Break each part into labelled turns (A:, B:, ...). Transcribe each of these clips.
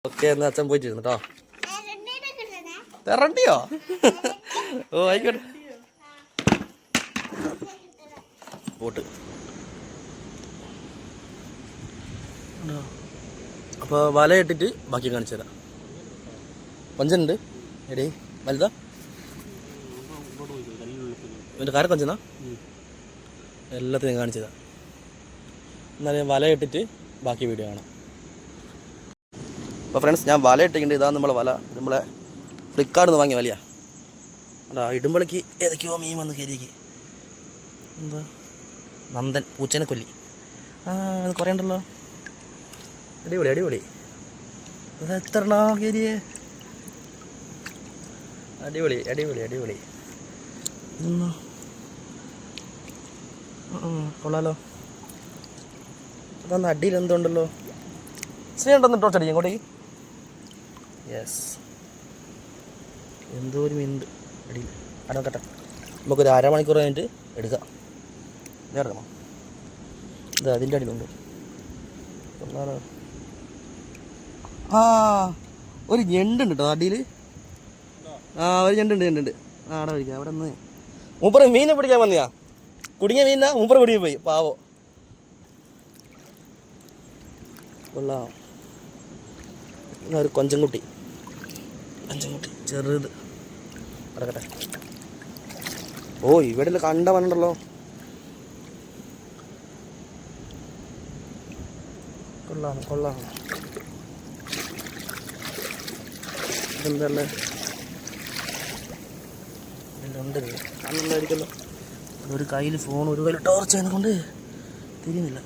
A: Okay എന്നാ അച്ഛൻ പോയിട്ടിരുന്നു കേട്ടോ. തെറണ്ടിയോ? ഓ ആയിക്കോട്ടെ. പോട്ട് അപ്പോൾ വല ഇട്ടിട്ട് ബാക്കി കാണിച്ചു തരാം. കൊഞ്ചനുണ്ട് എടേ വലുതാ എൻ്റെ കാര കൊഞ്ചനാ എല്ലാത്തിനും കാണിച്ചു തരാം. എന്നാലും വല ഇട്ടിട്ട് ബാക്കി വീഡിയോ കാണാം. അപ്പോൾ ഫ്രണ്ട്സ് ഞാൻ വല ഇട്ടിട്ടുണ്ട്. ഇതാണ് നമ്മളെ വല. നമ്മളെ ഫ്ലിപ്കാർട്ടിൽ നിന്ന് വാങ്ങിയ വലയാണ്. അതാ ഇടുമ്പോഴേക്ക് ഏതൊക്കെയോ മീൻ വന്ന് കയറിയേക്ക്. എന്താ നന്ദൻ പൂച്ചനെ കൊല്ലി. അത് കുറേ ഉണ്ടല്ലോ. അടിപൊളി അടിപൊളി. അത് എത്ര കയറിയേ. അടിപൊളി അടിപൊളി അടിപൊളി. ഇതൊന്നോ കൊള്ളാലോ. അതൊന്ന് അടിയിൽ എന്തുണ്ടല്ലോ. ശ്രീ ഉണ്ടെന്ന് ടോച്ചടി ഇങ്ങോട്ടേക്ക്. യെസ് എന്തോ ഒരു മീനുണ്ട് അടിയിൽ. അടക്കട്ടെ, നമുക്കൊരു അരമണിക്കൂർ കഴിഞ്ഞിട്ട് എടുക്കാം. നേരമോ ഇത് അതിൻ്റെ അടിയിലുണ്ട്. ഒരു ഞണ്ടുണ്ട് കേട്ടോ അടിയിൽ. ഒരു ഞണ്ടുണ്ട്. അവിടെ പിടിക്കാം. അവിടെ നിന്ന് മൂപ്പറ് മീനെ പിടിക്കാൻ വന്നിയാ. കുടുങ്ങിയ മീനാ മൂപ്പറ് പിടിക്കാൻ പോയി. പാവോ കൊള്ളാം. ഒരു കൊഞ്ചൻകുട്ടി ചെറുത് കിടക്കട്ടെ. ഓ ഇവിടെ കണ്ട വന്നുണ്ടല്ലോ. കൊള്ളാം. ഇതെന്തല്ലേ ഉണ്ടല്ലോ. ഒരു കയ്യിൽ ഫോൺ ഒരു കയ്യിൽ ടോർച്ച് അതിനെ കൊണ്ട് തിരിയുന്നില്ല.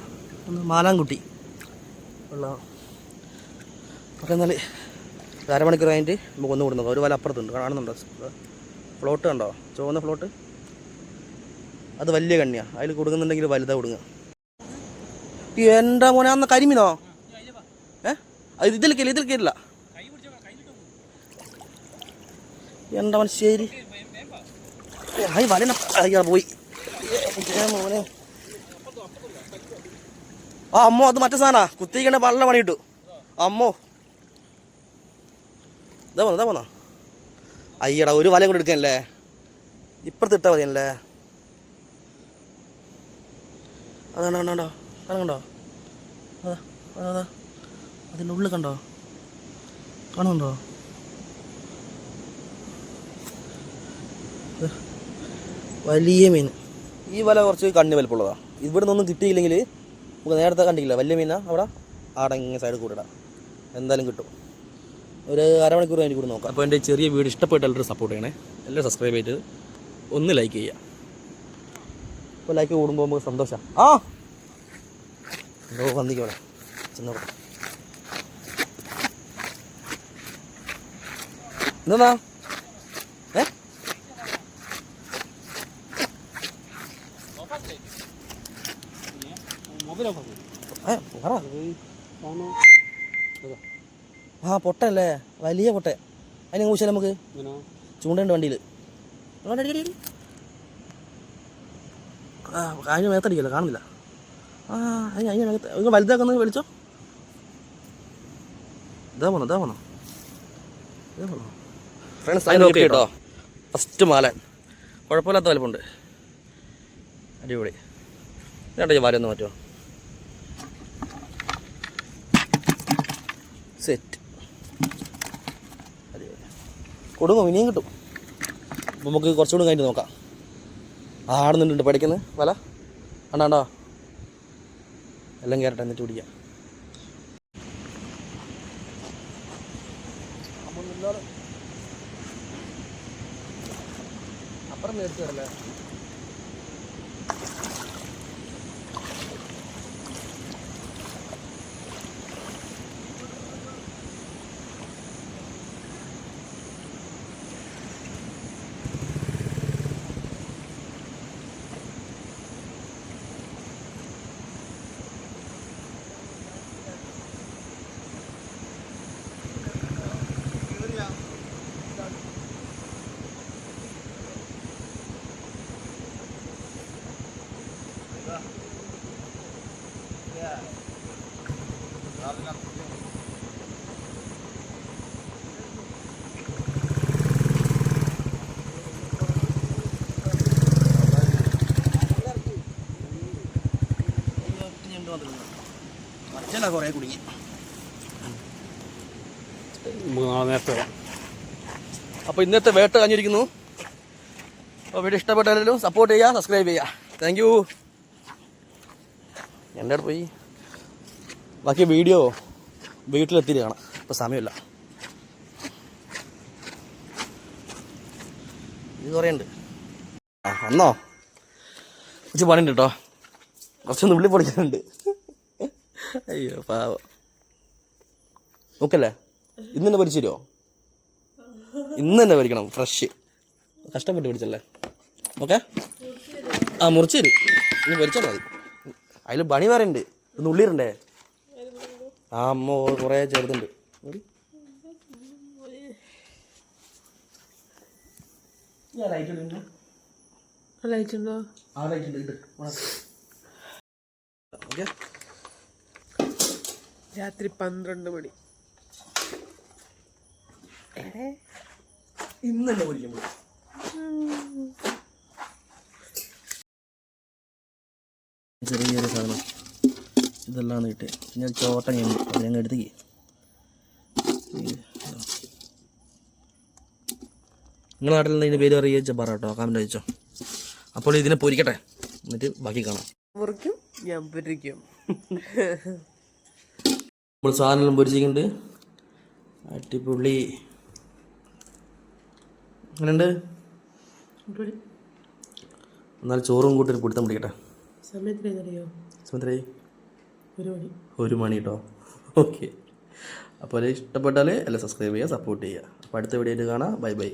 A: ഒന്ന് മാലാൻകുട്ടി കൊള്ളാം. ഓക്കെ എന്നാൽ അരമണിക്കൂർ കഴിഞ്ഞിട്ട് നമുക്ക് ഒന്ന് കൊടുക്കാം. ഒരു വല അപ്പുറത്തുണ്ട് കാണുന്നുണ്ടോ? ഫ്ലോട്ട് കണ്ടോ? ചുവന്ന ഫ്ലോട്ട്. അത് വലിയ കണ്ണിയാണ്. അതിൽ കൊടുക്കുന്നുണ്ടെങ്കിൽ വലുതാ കൊടുക്കുക. എൻ്റെ മോനെ അന്ന് കരിമീനോ? ഇതിൽ കയറില്ല. എൻ്റെ മനുഷ്യരി വല പോയി മോനെ. അമ്മോ അത് മറ്റേ സാധനാ. കുത്തിക്കണ പള്ള പണി കിട്ടു. അമ്മോ ഇതാ പോന്നോ. അയ്യടാ ഒരു വലയും കൂടെ എടുക്കാനല്ലേ. ഇപ്പുറത്ത് ഇട്ടാൽ മതിയല്ലേ. അതാണ് കണ്ടോ കണ്ടോ. അതാ അതിൻ്റെ ഉള്ളിൽ കണ്ടോ കാണുന്നുണ്ടോ? വലിയ മീൻ. ഈ വല കുറച്ച് കണ്ണി വലുപ്പമുള്ളതാണ്. ഇവിടെ നിന്നൊന്നും കിട്ടിയില്ലെങ്കിൽ നമുക്ക് നേരത്തെ കണ്ടില്ല വലിയ മീനാ. അവിടെ ഇങ്ങനെ സൈഡിൽ കൂടെ ഇടാം. എന്തായാലും കിട്ടും. ഒരു അരമണിക്കൂർ കഴിഞ്ഞ് കൂടി നോക്കാം. അപ്പോൾ എൻ്റെ ചെറിയ വീഡിയോ ഇഷ്ടപ്പെട്ട എല്ലാവരും സപ്പോർട്ട് ചെയ്യണേ. എല്ലാവരും സബ്സ്ക്രൈബ് ചെയ്ത് ഒന്ന് ലൈക്ക് ചെയ്യുക. അപ്പോൾ ലൈക്ക് കൂടുമ്പോൾ നമുക്ക് സന്തോഷം. എന്തോ വന്നിക്കോളെ ചെന്നോട്ടെ. എന്താ പൊട്ടല്ലേ വലിയ പൊട്ട. അതിനെ കൂച്ചാൽ നമുക്ക് ചൂണ്ടയുണ്ട് വണ്ടിയിൽ. അതിന് മേത്തടിക്കല്ലോ കാണുന്നില്ല. അതിന് മേത്ത് വലുതാക്കുന്നത് വിളിച്ചോ. ഇതാ പോന്നോ ഫ്രണ്ട്സ്. അതിന് നോക്കി കേട്ടോ. ഫസ്റ്റ് മാലൻ കുഴപ്പമില്ലാത്ത വലുപ്പമുണ്ട്. അടിപൊളി. ചേട്ടാ വാരൊന്ന് മാറ്റുമോ? സെറ്റ്. കൊടുങ്ങും ഇനിയും കിട്ടും. അപ്പോൾ നമുക്ക് കുറച്ചുകൂടി കഴിഞ്ഞിട്ട് നോക്കാം. ആടുന്നുണ്ട് പഠിക്കുന്നത് വല കണ്ടോ. എല്ലാം കയറട്ടെ എന്നിട്ട് പിടിക്കാം. അപ്പുറം മേടിച്ചു തരല്ലേ. കുറേ കുടുങ്ങി.
B: നമുക്ക് നാളെ നേരത്തെ വരാം.
A: അപ്പോൾ ഇന്നത്തെ വേട്ട കഴിഞ്ഞിരിക്കുന്നു. അപ്പോൾ വീഡിയോ ഇഷ്ടപ്പെട്ടാലും സപ്പോർട്ട് ചെയ്യുക, സബ്സ്ക്രൈബ് ചെയ്യുക. Thank you. എൻ്റെ അടുത്ത് പോയി ബാക്കി വീഡിയോ വീട്ടിലെത്തിയിട്ട് കാണാം. ഇപ്പോൾ സമയമില്ല. ഇത് കുറേ ഉണ്ട്. വന്നോ? കുറച്ച് പണിയുണ്ട് കേട്ടോ. കുറച്ചൊന്ന് ഉള്ളി പൊടിക്കുന്നുണ്ട്. അയ്യോ പാവം. നോക്കല്ലേ, ഇന്ന് തന്നെ പൊരിച്ചു തരുമോ? ഇന്ന് തന്നെ പൊരിക്കണം, ഫ്രഷ്. കഷ്ടപ്പെട്ട് പിടിച്ചല്ലേ. ഓക്കെ, ആ മുറിച്ച് തരും. ഇനി പൊരിച്ചാൽ മതി. അതിൽ പണി വേറെ ഉണ്ട്. ഒന്ന് ഉള്ളിരണ്ടേ? ആ അമ്മ കുറേ ചെറുതുണ്ട്.
C: രാത്രി 12 മണി.
A: ഇന്ന് തന്നെ പൊരിക്കുമ്പോൾ ചെറിയൊരു സാധനം ഇതെല്ലാം കിട്ടി. ഞാൻ ചോട്ടങ്ങയുണ്ട്, അത് ഞങ്ങൾ എടുത്തേക്ക്. നിങ്ങളുടെ നാട്ടിൽ നിന്ന് ഇതിൻ്റെ പേര് അറിയിച്ച പറ കേട്ടോ, കമൻറ്റ് അയച്ചോ. അപ്പോൾ ഇതിനെ പൊരിക്കട്ടെ, എന്നിട്ട് ബാക്കി കാണാം.
C: മുറിക്കും, ഞാൻ പൊരിക്കും.
A: നമ്മൾ സാധനം പൊരിച്ചിട്ടുണ്ട്. അടിപൊളി. അങ്ങനെയുണ്ട്. എന്നാൽ ചോറും കൂട്ടി പിടുത്തം പിടിക്കട്ടെ.
C: സമയത്തിനറിയോ?
A: സമയത്തിനായി
C: 1 മണി.
A: 1 മണി കേട്ടോ. ഓക്കെ, അപ്പോൾ ഇഷ്ടപ്പെട്ടാൽ എല്ലാം സബ്സ്ക്രൈബ് ചെയ്യുക, സപ്പോർട്ട് ചെയ്യുക. അപ്പോൾ അടുത്ത വീഡിയോയിൽ കാണാം. Bye bye.